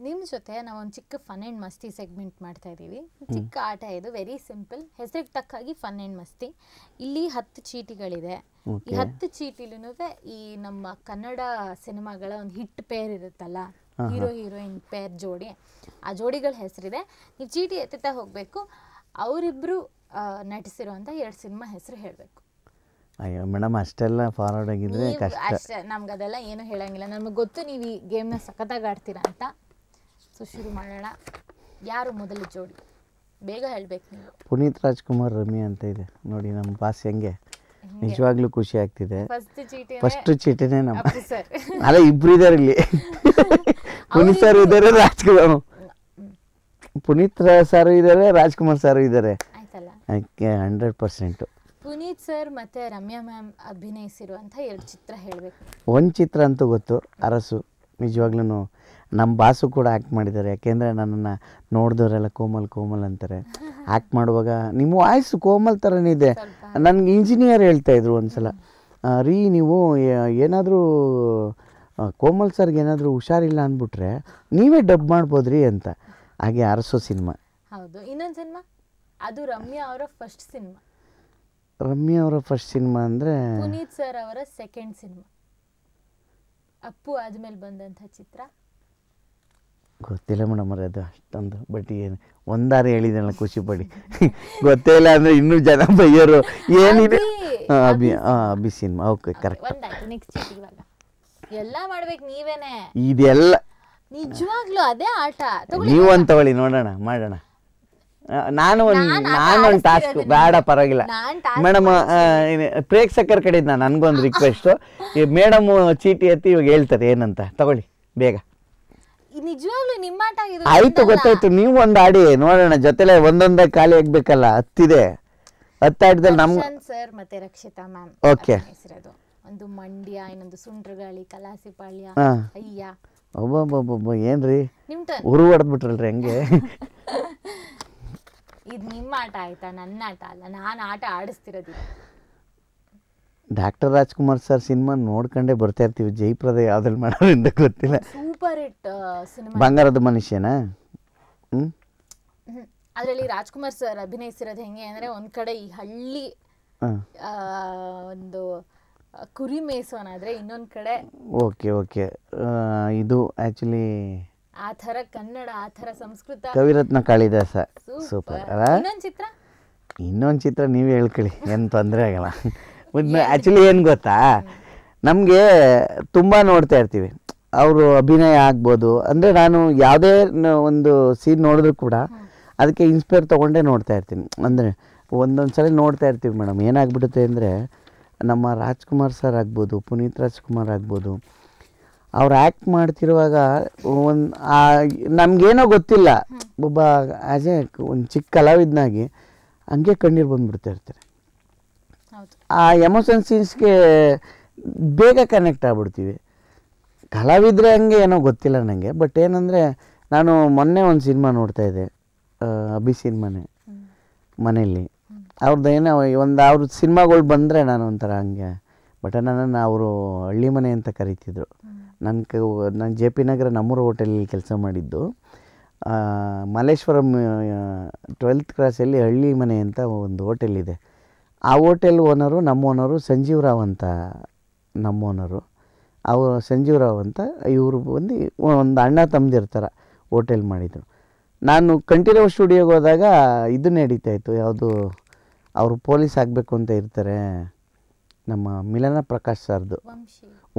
ನಿಮ್ಮ ಜೊತೆ ನಾವು ಒಂದು ಚಿಕ್ಕ ಫನ್ ಆ್ಯಂಡ್ ಮಸ್ತಿ ಸೆಗ್ಮೆಂಟ್ ಮಾಡ್ತಾ ಇದ್ದೀವಿ. ಚಿಕ್ಕ ಆಟ ಇದು, ವೆರಿ ಸಿಂಪಲ್, ಹೆಸರಿಗೆ ತಕ್ಕಾಗಿ ಫನ್ ಆ್ಯಂಡ್ ಮಸ್ತಿ. ಇಲ್ಲಿ 10 ಚೀಟಿಗಳಿದೆ. ಈ 10 ಚೀಟಿಲೂ ಈ ನಮ್ಮ ಕನ್ನಡ ಸಿನಿಮಾಗಳ ಒಂದು ಹಿಟ್ ಪೇರ್ ಇರುತ್ತಲ್ಲ, ಹೀರೋ ಹೀರೋಯಿನ್ ಪೇರ್ ಜೋಡಿ, ಆ ಜೋಡಿಗಳ ಹೆಸರಿದೆ. ನೀವು ಚೀಟಿ ಎತ್ತುತ್ತಾ ಹೋಗಬೇಕು. ಅವರಿಬ್ಬರು ನಟಿಸಿರುವಂಥ 2 ಸಿನಿಮಾ ಹೆಸರು ಹೇಳಬೇಕು. ಅಯ್ಯೋ ಮೇಡಮ್, ಅಷ್ಟೆಲ್ಲ ಫಾರ್ವರ್ಡ್ ಆಗಿದ್ರೆ ಕಷ್ಟ. ಅಷ್ಟೇ, ನಮ್ಗೆ ಅದೆಲ್ಲ ಏನು ಹೇಳಂಗಿಲ್ಲ. ನಮಗೆ ಗೊತ್ತು ನೀವು ಈ ಗೇಮ್ನ ಸಖತ್ತಾಗಿ ಆಡ್ತೀರಾ ಅಂತ. ಸೊ ಶುರು ಮಾಡೋಣ. ಯಾರು ಮೊದಲು ಜೋಡಿ? ಬೇಗ ಹೇಳ್ಬೇಕು ನೀವು. ಪುನೀತ್ ರಾಜ್ಕುಮಾರ್ ರಮ್ಯಾ ಅಂತ ಇದೆ ನೋಡಿ, ನಮ್ಮ ಬಾಸ್ ಹೆಂಗೆ ನಿಜವಾಗ್ಲೂ ಖುಷಿ ಆಗ್ತಿದೆ. ಫಸ್ಟ್ ಚೀಟಿನೇ ನಮ್ಮ ಅಲ್ಲ, ಇಬ್ರು ಇದಾರೆ ಇಲ್ಲಿ. ಪುನೀತ್ ಸರ್ ಇದ್ದಾರೆ, ರಾಜ್ಕುಮಾರ್ ಪುನೀತ್ ಸರ್ ಇದ್ದಾರೆ, ರಾಜ್ಕುಮಾರ್ ಸರ್ ಇದ್ದಾರೆ. 100%. ಪುನೀತ್ ಸರ್ ಮತ್ತೆ ರಮ್ಯಾ ಮ್ಯಾಮ್ ಅಭಿನಯಿಸಿರುವಂಥ 2 ಚಿತ್ರ ಹೇಳಬೇಕು. ಒಂದು ಚಿತ್ರ ಅಂತೂ ಗೊತ್ತು, ಅರಸು. ನಿಜವಾಗ್ಲೂ ನಮ್ಮ ಬಾಸು ಕೂಡ ಆ್ಯಕ್ಟ್ ಮಾಡಿದ್ದಾರೆ. ಯಾಕೆಂದರೆ ನನ್ನನ್ನು ನೋಡಿದವರೆಲ್ಲ ಕೋಮಲ್ ಕೋಮಲ್ ಅಂತಾರೆ. ಆ್ಯಕ್ಟ್ ಮಾಡುವಾಗ ನಿಮ್ಮ ವಾಯ್ಸು ಕೋಮಲ್ ಥರನೇ ಇದೆ. ನನಗೆ ಇಂಜಿನಿಯರ್ ಹೇಳ್ತಾಯಿದ್ರು ಒಂದು ಸಲ, ರೀ ನೀವು ಏನಾದರೂ ಕೋಮಲ್ ಸರ್ಗೆ ಏನಾದರೂ ಹುಷಾರಿಲ್ಲ ಅಂದ್ಬಿಟ್ರೆ ನೀವೇ ಡಬ್ ಮಾಡ್ಬೋದ್ರಿ ಅಂತ. ಹಾಗೆ ಅರಸು ಸಿನಿಮಾ. ಹೌದು. ಇನ್ನೊಂದು ಸಿನಿಮಾ, ಅದು ರಮ್ಯಾ ಅವರ ಫಸ್ಟ್ ಸಿನಿಮಾ. ರಮ್ಯಾ ಅವರ ಫಸ್ಟ್ ಸಿನಿಮಾ ಅಂದರೆ ಪುನೀತ್ ಸರ್ ಅವರ ಸೆಕೆಂಡ್ ಸಿನಿಮಾ. ಅಪ್ಪು ಆದ್ಮೇಲೆ ಬಂದಂಥ ಚಿತ್ರ ಗೊತ್ತಿಲ್ಲ ಮೇಡಮ್ ಅವ್ರೆ, ಅದು ಅಷ್ಟೊಂದು. ಬಟ್ ಏನು ಒಂದಾರು ಹೇಳಿದಲ್ಲ, ಖುಷಿ ಪಡಿ. ಗೊತ್ತೇ ಇಲ್ಲ ಅಂದರೆ ಇನ್ನೂ ಜನ ಬೈಯೋರು. ಏನಿದೆ ಅಭಿ ಸಿನಿಮಾ. Okay, correct. ಒಂದಾಯ್ತು. ನೆಕ್ಸ್ಟ್ ಚೀಟಿ ಇವಾಗ ಎಲ್ಲ ಮಾಡ್ಬೇಕು ನೀವೇನೆ. ಇದೆಲ್ಲ ನಿಜವಾಗ್ಲೂ ಅದೇ ಆಟ. ನೀವು ಒಂದು ತಗೊಳ್ಳಿ, ನೋಡೋಣ, ಮಾಡೋಣ. ನಾನು ಒಂದು ಟಾಸ್ಕ್ ಬೇಡ, ಪರವಾಗಿಲ್ಲ ಮೇಡಮ್. ಪ್ರೇಕ್ಷಕರ ಕಡೆಯಿಂದ ನನಗೊಂದು ರಿಕ್ವೆಸ್ಟು, ಈ ಮೇಡಮ್ ಚೀಟಿ ಎತ್ತಿ ಇವಾಗ ಹೇಳ್ತಾರೆ ಏನಂತ, ತಗೊಳ್ಳಿ ಬೇಗ. ನಿಜವಾಗ್ಲೂ ನಿಮ್ಮ ಆಟ ಆಯ್ತು, ಗೊತ್ತಾಯ್ತು. ನೀವು ಒಂದು ಆಡಿ ನೋಡೋಣ, ಜೊತೆಲೆ ಒಂದೊಂದೇ ಖಾಲಿ ಆಗ್ಬೇಕಲ್ಲ. 10 ಇದೆ. 10 ಆಟದಲ್ಲಿ ನಮ್ಮ ಸರ್ ಮತ್ತೆ ರಕ್ಷಿತಾ ಮ್ಯಾಮ್. ಓಕೆ. ಒಂದು ಮಂಡ್ಯ, ಇನ್ನೊಂದು ಸುಂಟ್ರಗಾಳಿ, ಕಲಾಸಿಪಾಳ್ಯ, ಅಯ್ಯ. ಒಬ್ಬೊಬ್ಬೊಬ್ಬ ಏನ್ರಿ ಉರು ಹೊಡೆದ್ಬಿಟ್ರಲ್ರಿ ಹಂಗೆ. ಇದು ನಿಮ್ಮ ಆಟ ಆಯ್ತಾ? ನನ್ನ ಆಟ ಅಲ್ಲ, ನಾನು ಆಟ ಆಡಿಸ್ತಿರೋದಿಲ್ಲ. ಡಾಕ್ಟರ್ ರಾಜ್ಕುಮಾರ್ ಸರ್ ಸಿನಿಮಾ ನೋಡ್ಕೊಂಡೇ ಬರ್ತಾ ಇರ್ತೀವಿ. ಜಯಪ್ರದ ಯಾವ್ದ್ರಲ್ಲಿ ಮಾಡೋದ್ರಿಂದ ಗೊತ್ತಿಲ್ಲ. Super hit cinema. ಬಂಗಾರದ ಮನುಷ್ಯನಾ? ಅದರಲ್ಲಿ ರಾಜ್ಕುಮಾರ್ ಸರ್ ಅಭಿನಯಿಸಿರೋದು ಹೆಂಗೆ ಅಂದ್ರೆ, ಒಂದ್ ಕಡೆ ಈ ಹಳ್ಳಿ ಒಂದು ಕುರಿ ಮೇಯಿಸೋನಾದ್ರೆ, ಇನ್ನೊಂದ್ ಕಡೆ ಓಕೆ ಓಕೆ ಇದು ಆಕ್ಚುಲಿ ಆ ಥರ ಕನ್ನಡ, ಆ ಥರ ಸಂಸ್ಕೃತ. ಕವಿರತ್ನ ಕಾಳಿದಾಸ. ಸೂಪರ್ ಅಲ್ಲ? ಇನ್ನೊಂದು ಚಿತ್ರ ನೀವೇ ಹೇಳ್ಕೊಳ್ಳಿ, ಏನು ತೊಂದರೆ ಆಗಲ್ಲ. ಆ್ಯಕ್ಚುಲಿ ಏನು ಗೊತ್ತಾ, ನಮಗೆ ತುಂಬ ನೋಡ್ತಾ ಇರ್ತೀವಿ. ಅವರು ಅಭಿನಯ ಆಗ್ಬೋದು ಅಂದರೆ, ನಾನು ಯಾವುದೇ ಒಂದು ಸೀನ್ ನೋಡಿದ್ರು ಕೂಡ ಅದಕ್ಕೆ ಇನ್ಸ್ಪೈರ್ ತೊಗೊಂಡೇ ನೋಡ್ತಾ ಇರ್ತೀನಿ. ಅಂದರೆ ಒಂದೊಂದು ಸಲ ನೋಡ್ತಾ ಇರ್ತೀವಿ ಮೇಡಮ್, ಏನಾಗ್ಬಿಡುತ್ತೆ ಅಂದರೆ, ನಮ್ಮ ರಾಜ್ಕುಮಾರ್ ಸರ್ ಆಗ್ಬೋದು, ಪುನೀತ್ ರಾಜ್ಕುಮಾರ್ ಆಗ್ಬೋದು, ಅವ್ರು ಆ್ಯಕ್ಟ್ ಮಾಡ್ತಿರುವಾಗ ನಮಗೇನೋ ಗೊತ್ತಿಲ್ಲ, ಒಬ್ಬ ಆ್ಯಸ್ ಎ ಒಂದು ಚಿಕ್ಕ ಕಲಾವಿದನಾಗಿ ಹಂಗೆ ಕಣ್ಣೀರು ಬಂದುಬಿಡ್ತಾ ಇರ್ತಾರೆ. ಆ ಎಮೋಷನ್ ಸೀನ್ಸ್ಗೆ ಬೇಗ ಕನೆಕ್ಟ್ ಆಗ್ಬಿಡ್ತೀವಿ. ಕಲಾವಿದ್ರೆ ಹಂಗೆ ಏನೋ ಗೊತ್ತಿಲ್ಲ ನನಗೆ. ಬಟ್ ಏನಂದರೆ, ನಾನು ಮೊನ್ನೆ ಒಂದು ಸಿನಿಮಾ ನೋಡ್ತಾಯಿದ್ದೆ, ಅಭಿ ಸಿನಿಮಾನೇ, ಮನೆಯಲ್ಲಿ. ಅವ್ರದ್ದು ಏನೋ ಅವ್ರ ಸಿನಿಮಾಗಳು ಬಂದರೆ ನಾನು ಒಂಥರ ಹಂಗೆ. ಬಟ್ ನನ್ನನ್ನು ಅವರು ಹಳ್ಳಿ ಮನೆ ಅಂತ ಕರೀತಿದ್ರು. ನಾನು ಜೆ ಪಿ ನಗರ ನಮ್ಮೂರು ಹೋಟೆಲಲ್ಲಿ ಕೆಲಸ ಮಾಡಿದ್ದು. ಮಲ್ಲೇಶ್ವರಂ 12th ಕ್ರಾಸಲ್ಲಿ ಹಳ್ಳಿ ಮನೆ ಅಂತ ಒಂದು ಹೋಟೆಲ್ ಇದೆ. ಆ ಹೋಟೆಲ್ ಓನರು, ನಮ್ಮ ಓನರು ಸಂಜೀವ್ ರಾವ್ ಅಂತ, ನಮ್ಮ ಓನರು. ಅವರು ಸಂಜೀವ್ ರಾವ್ ಅಂತ, ಇವರು ಬಂದು ಒಂದು ಅಣ್ಣ ತಮ್ಮದಿರ್ತಾರ ಹೋಟೆಲ್ ಮಾಡಿದರು. ನಾನು ಕಂಠೀರವ ಸ್ಟುಡಿಯೋಗೆ ಹೋದಾಗ ಇದು ನಡೀತಾಯಿತ್ತು, ಯಾವುದು ಅವರು ಪೊಲೀಸ್ ಆಗಬೇಕು ಅಂತ ಇರ್ತಾರೆ, ನಮ್ಮ ಮಿಲನ ಪ್ರಕಾಶ್ ಸರ್ದು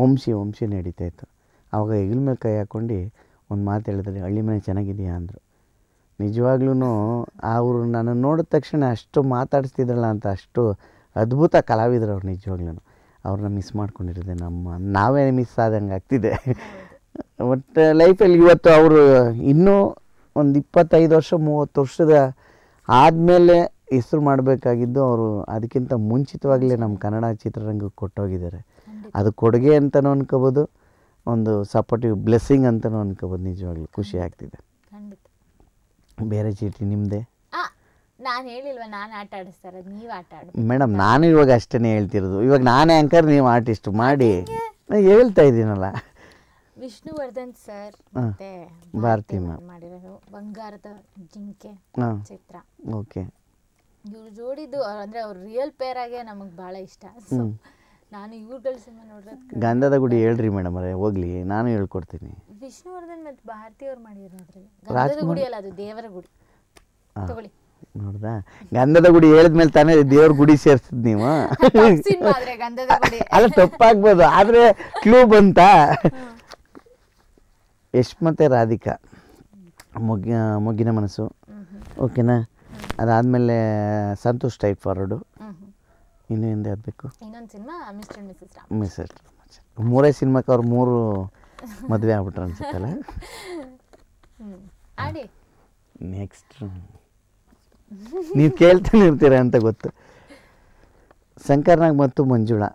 ವಂಶಿ ನಡೀತಾಯಿತ್ತು. ಆವಾಗ ಹೆಗಲ ಮೇಲೆ ಕೈ ಹಾಕ್ಕೊಂಡು ಒಂದು ಮಾತು ಹೇಳಿದ್ರೆ, ಹಳ್ಳಿ ಮನೆ ಚೆನ್ನಾಗಿದೆಯಾ ಅಂದರು. ನಿಜವಾಗ್ಲೂ ಅವರು ನನ್ನನ್ನು ನೋಡಿದ ತಕ್ಷಣ ಅಷ್ಟು ಮಾತಾಡಿಸ್ತಿದ್ರಲ್ಲ ಅಂತ, ಅಷ್ಟು ಅದ್ಭುತ ಕಲಾವಿದರು ಅವ್ರು. ನಿಜವಾಗ್ಲೂ ಅವ್ರನ್ನ ಮಿಸ್ ಮಾಡ್ಕೊಂಡಿರೋದೆ, ನಾವೇ ಮಿಸ್ ಆದಂಗೆ ಆಗ್ತಿದೆ. ಬಟ್ ಲೈಫಲ್ಲಿ ಇವತ್ತು ಅವರು ಇನ್ನೂ ಒಂದು 25 ವರ್ಷ 30 ವರ್ಷದ ಆದಮೇಲೆ ಹೆಸರು ಮಾಡಬೇಕಾಗಿದ್ದು, ಅವರು ಅದಕ್ಕಿಂತ ಮುಂಚಿತವಾಗಲೇ ನಮ್ಮ ಕನ್ನಡ ಚಿತ್ರರಂಗಕ್ಕೆ ಕೊಟ್ಟೋಗಿದ್ದಾರೆ. ಅದು ಕೊಡುಗೆ ಅಂತಲೂ ಅನ್ಕೋಬೋದು, ಒಂದು ಸಪೋರ್ಟಿವ್ ಬ್ಲೆಸ್ಸಿಂಗ್ ಅಂತಲೂ ಅನ್ಕೋಬೋದು. ನಿಜವಾಗ್ಲೂ ಖುಷಿ ಆಗ್ತಿದೆ. ಬೇರೆ ಚೀಟಿ ನಿಮ್ಮದೇ? ನಾನು ಹೇಳಿಲ್ವ, ನಾನು ಆಟ ಆಡಿಸ್ತಾರೆ, ನೀವು ಆಟ ಆಡಿ. ಮೇಡಮ್, ನಾನು ಇವಾಗ ಅಷ್ಟೇ ಹೇಳ್ತಿರೋದು. ಇವಾಗ ನಾನೇ ಆ್ಯಂಕರ್, ನೀವು ಆರ್ಟಿಸ್ಟ್ ಮಾಡಿ ಹೇಳ್ತಾ ಇದ್ದೀನಲ್ಲ. ವಿಷ್ಣುವರ್ಧನ್ ಸರ್ ಮತ್ತೆ ಭಾರತಿ ಮಾಡಿರೋದು ಬಂಗಾರದ ಜಿಂಕೆ ಹಾಂ ಚಿತ್ರ. ಓಕೆ. ಇವ್ರು ಜೋಡಿದು ಅಂದ್ರೆ ಅವ್ರು ರಿಯಲ್ ಪೇರ್ ಆಗೇ ನಮಗೆ ಭಾಳ ಇಷ್ಟ. ಸೊ ನಾನು ಇವ್ರುಗಳ ಸಿನಿಮಾ ನೋಡಿರೋದು. ಗಂಧದ ಗುಡಿ ಹೇಳ್ರಿ ಮೇಡಮ್ ಅವರೇ, ಹೋಗ್ಲಿ ನಾನು ಹೇಳ್ಕೊಡ್ತೀನಿ. ವಿಷ್ಣುವರ್ಧನ್ ಮತ್ತು ಭಾರತಿ ಅವ್ರು ಮಾಡಿರೋದ್ರಿ. ಗಂಧದ ಗುಡಿ ಅಲ್ಲ, ಅದು ದೇವರ ಗುಡಿ. ತಗೊಳ್ಳಿ. ನೋಡ್ದಾ, ಗಂಧದ ಗುಡಿ ಹೇಳಿದ್ಮೇಲೆ ತಾನೇ ದೇವ್ರ ಗುಡಿ ಸೇರ್ಸಿದ್ ನೀವು. ಸಿನಿಮಾ ಆದ್ರೆ ಗಂಧದ ಗುಡಿ ಅಲ್ಲ ತಪ್ಪಾಗ್ಬೋದು, ಆದ್ರೆ ಕ್ಲೂ ಬಂತ. ಯಶ್ ಮತ್ತೆ ರಾಧಿಕಾ, ಮೊಗ್ಗಿನ ಮನಸ್ಸು, ಓಕೆನಾ. ಅದಾದಮೇಲೆ ಸಂತೋಷ್ ಟೈಪ್ ಫಾರ್ವರ್ಡು. ಇನ್ನೂ ಹಿಂದೆ ಆಗಬೇಕು ಇನ್ನೊಂದು cinema mister Mrs Ram. Mister ಮೂರೇ ಸಿನಿಮಾಕ್ಕೆ ಅವ್ರು 3 ಮದುವೆ ಆಗ್ಬಿಟ್ರು ಅನ್ಸುತ್ತಲ್ಲ. ಆಡಿ ನೆಕ್ಸ್ಟ್ ನೀವು ಕೇಳ್ತಾನೆ ಇರ್ತೀರ ಅಂತ ಗೊತ್ತು. ಶಂಕರ್ನಾಗ್ ಮತ್ತು ಮಂಜುಳಾ,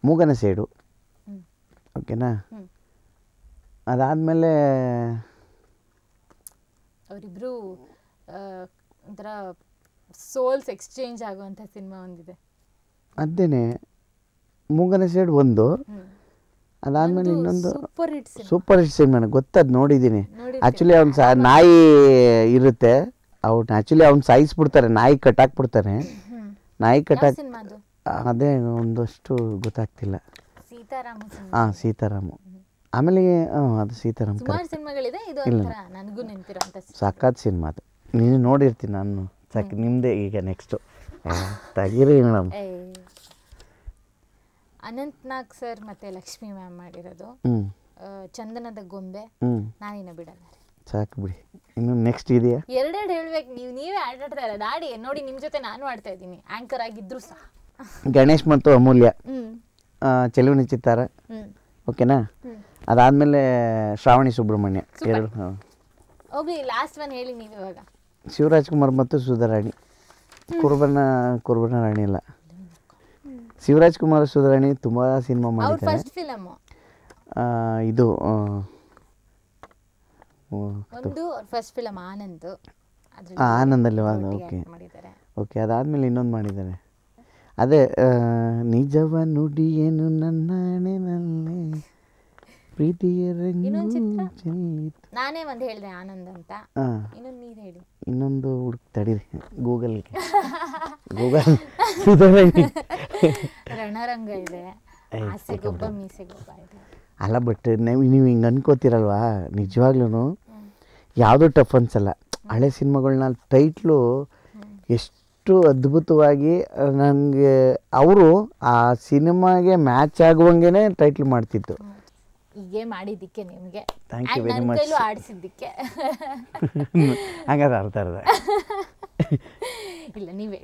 ಮೂಗನ ಸೇಡು, ಓಕೆನಾ. ಅದಾದಮೇಲೆ ಅವರಿಬ್ರು ಒಂಥರ ಸೋಲ್ಸ್ ಎಕ್ಸ್ಚೇಂಜ್ ಆಗುವಂಥ ಸಿನಿಮಾ ಒಂದಿದೆ. ಅದೇನೆ ಮೂಗನ ಸೇಡು ಒಂದು. ಅದಾದಮೇಲೆ ಇನ್ನೊಂದು ಸೂಪರ್ ಹಿಟ್ ಸಿನಿಮಾ ಗೊತ್ತದು, ನೋಡಿದ್ದೀನಿ. ಆ್ಯಕ್ಚುಲಿ ಅವ್ನು ನಾಯಿ ಇರುತ್ತೆ, ಅವ್ನು ಸಾಯಿಸ್ಬಿಡ್ತಾರೆ, ನಾಯಿ ಕಟ್ಟಾಕ್ಬಿಡ್ತಾನೆ. ನಾಯಿ ಕಟ್ಟಾಕ್ ಅದೇ ಒಂದಷ್ಟು ಗೊತ್ತಾಗ್ತಿಲ್ಲ. ಹಾಂ ಸೀತಾರಾಮು. ಆಮೇಲೆ ಅದು ಸೀತಾರಾಮ್ ಸಾಕಾದ ಸಿನಿಮಾ ಅದು, ನೀನು ನೋಡಿರ್ತೀನಿ ನಾನು. ಸಾಕು ನಿಮ್ಮದೇ ಈಗ ನೆಕ್ಸ್ಟು ತೆಗೀರಿ ಮೇಡಮ್. ಅನಂತ್ನಾಗ್ ಸರ್ ಮತ್ತೆ ಲಕ್ಷ್ಮಿ ಮ್ಯಾಮ್ ಮಾಡಿರೋದು ಚಂದನದ ಗೊಂಬೆ, ನಾನಿನ್ನ ಬಿಡಲ್ಲ. ಸಾಕು ಬಿಡಿ, ಇನ್ನು ನೆಕ್ಸ್ಟ್ ಇದೆಯಾ? ಎರಡೆರಡು ಹೇಳ್ಬೇಕು, ನೀವೇ ಆಟಾಡ್ತಾ ಇರೋದು. ಆಡಿ ನೋಡಿ, ನಿಮ್ಮ ಜೊತೆ ನಾನು ಆಡ್ತಾ ಇದ್ದೀನಿ, ಆಂಕರ್ ಆಗಿದ್ರು ಸಹ. ಗಣೇಶ್ ಮತ್ತು ಅಮೂಲ್ಯ, ಚೆಲುವಿನ ಚಿತ್ತಾರ, ಓಕೆನಾ. ಅದಾದಮೇಲೆ ಶ್ರಾವಣಿ ಸುಬ್ರಹ್ಮಣ್ಯ, ಎರಡು. ಹೋಗಿ ಲಾಸ್ಟ್ ಒನ್ ಹೇಳಿ ನೀವು ಇವಾಗ. ಶಿವರಾಜ್ ಕುಮಾರ್ ಮತ್ತು ಸುಧಾರಾಣಿ. ಕುರ್ಬನ ರಾಣಿ ಅಲ್ಲ, ಶಿವರಾಜ್ ಕುಮಾರ್ ಸುಧಾರಾಣಿ ತುಂಬ ಸಿನಿಮಾ ಮಾಡಿದ್ದಾರೆ. ಫಸ್ಟ್ ಫಿಲಮ್ ಇದು ಒಂದು ಫಸ್ಟ್ ಫಿಲಮ್ ಆನಂದ್, ಆನಂದಲ್ಲಿ ಓಕೆ ಓಕೆ. ಅದಾದಮೇಲೆ ಇನ್ನೊಂದು ಮಾಡಿದ್ದಾರೆ, ಅದೇ ನಿಜವ ನುಡಿಯೇನು ನನ್ನಾಣೆನಲ್ಲೇ ಪ್ರೀತಿಯ ನಾನೇ ಒಂದು ಹೇಳಿದೆ ಆನಂದ್ ಅಂತ. ಇನ್ನೊಂದು ನೀರು ಹೇಳಿ. ಇನ್ನೊಂದು ಹುಡುಕ್ ತಡೀರಿ, ಗೂಗಲ್ ರಣರಂಗ ಇದೆ, ಆಸೆಗೊಬ್ಬ ಮೀಸೆಗೊಬ್ಬ ಇದೆ. ಅಲ್ಲ ಬಟ್ ನೀವು ಹಿಂಗೆ ಅನ್ಕೋತಿರಲ್ವಾ, ನಿಜವಾಗ್ಲೂ ಯಾವುದೂ ಟಫ್ ಅನ್ಸಲ್ಲ. ಹಳೆ ಸಿನಿಮಾಗಳನ್ನ ಟೈಟ್ಲು ಎಷ್ಟು ಅದ್ಭುತವಾಗಿ ನನಗೆ ಅವರು ಆ ಸಿನಿಮಾಗೆ ಮ್ಯಾಚ್ ಆಗುವಂಗೆ ಟೈಟ್ಲ್ ಮಾಡ್ತಿತ್ತು. ಹೀಗೆ ಮಾಡಿದ್ದಕ್ಕೆ ನಿಮಗೆ ಥ್ಯಾಂಕ್ ಯು ವೆರಿ ಮಚ್. ಆಡಿಸಿದ್ದಕ್ಕೆ ಹಂಗಾದ್ರೆ ಅರ್ಥ ಇಲ್ಲ, ನೀವೇ